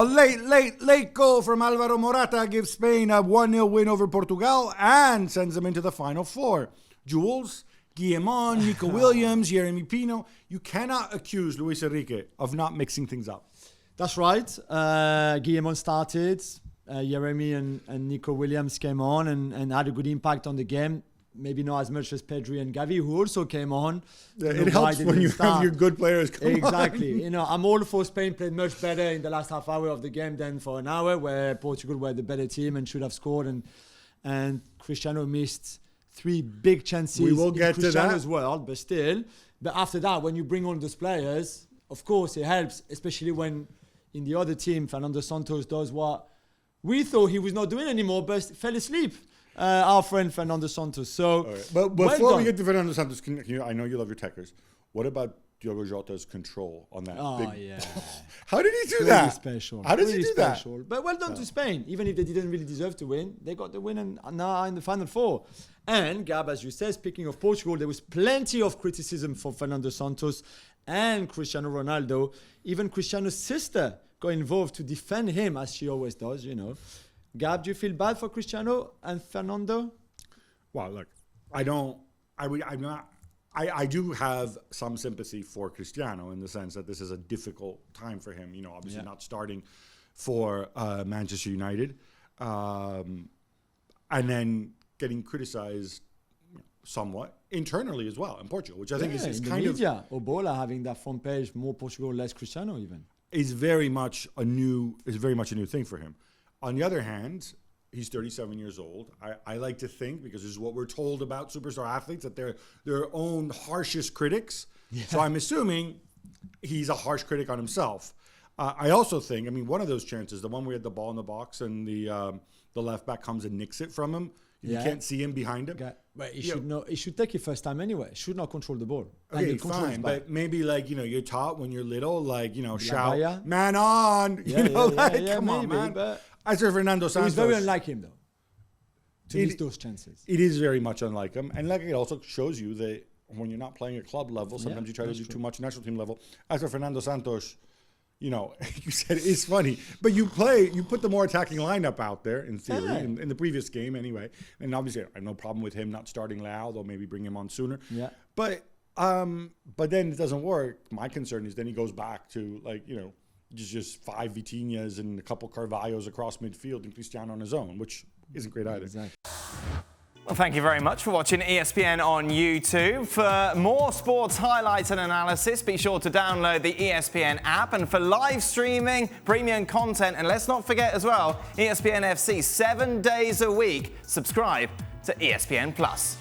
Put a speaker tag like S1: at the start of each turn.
S1: late goal from Alvaro Morata gives Spain a 1-0 win over Portugal and sends them into the Final Four. Jules, Guillemon, Nico Williams, Jeremy Pino. You cannot accuse Luis Enrique of not mixing things up.
S2: That's right. Guillemon started. Jeremy and Nico Williams came on and had a good impact on the game. Maybe not as much as Pedri and Gavi, who also came on.
S1: Yeah, it helps when you have your good players come
S2: Exactly.
S1: on.
S2: I'm all for Spain played much better in the last half hour of the game than for an hour, where Portugal were the better team and should have scored. And Cristiano missed 3 big chances.
S1: We will get
S2: in Cristiano's
S1: to that.
S2: world, but still. But after that, when you bring on those players, of course it helps, especially when in the other team, Fernando Santos does what we thought he was not doing anymore, but fell asleep. Our friend Fernando Santos. So,
S1: right. But before we get to Fernando Santos, I know you love your techers. What about Diogo Jota's control on that?
S2: Yeah.
S1: How did he do
S2: Really
S1: that?
S2: Special.
S1: How did
S2: really
S1: he do
S2: special.
S1: that?
S2: But well done to Spain. Even if they didn't really deserve to win, they got the win and now in the Final Four. And Gab, as you said, speaking of Portugal, there was plenty of criticism for Fernando Santos and Cristiano Ronaldo. Even Cristiano's sister got involved to defend him, as she always does, Gab, do you feel bad for Cristiano and Fernando?
S1: Well, look, I do have some sympathy for Cristiano in the sense that this is a difficult time for him. Obviously not starting for Manchester United, and then getting criticized somewhat internally as well in Portugal, which I think is kind of
S2: media. Obola having that front page, more Portugal, less Cristiano, even
S1: is very much a new thing for him. On the other hand, he's 37 years old. I like to think, because this is what we're told about superstar athletes, that they're their own harshest critics. Yeah. So I'm assuming he's a harsh critic on himself. I also think, one of those chances, the one where he had the ball in the box and the left back comes and nicks it from him. You can't see him behind him.
S2: But he should take it first time anyway. Should not control the ball.
S1: Okay, fine. But maybe you're taught when you're little, shout, man on. Come on, man. But as for Fernando Santos,
S2: it was very unlike him, though, to miss those chances.
S1: It is very much unlike him. And it also shows you that when you're not playing at club level, sometimes you try to do too much national team level. As for Fernando Santos, you said it's funny, but you put the more attacking lineup out there in theory, in the previous game anyway. And obviously, I have no problem with him not starting Leao, though maybe bring him on sooner.
S2: Yeah.
S1: But then it doesn't work. My concern is then he goes back to just 5 Vitinhas and a couple Carvalhos across midfield and Cristiano on his own, which isn't great either.
S2: Exactly.
S3: Well, thank you very much for watching ESPN on YouTube. For more sports highlights and analysis, be sure to download the ESPN app. And for live streaming, premium content, and let's not forget as well, ESPN FC 7 days a week. Subscribe to ESPN Plus.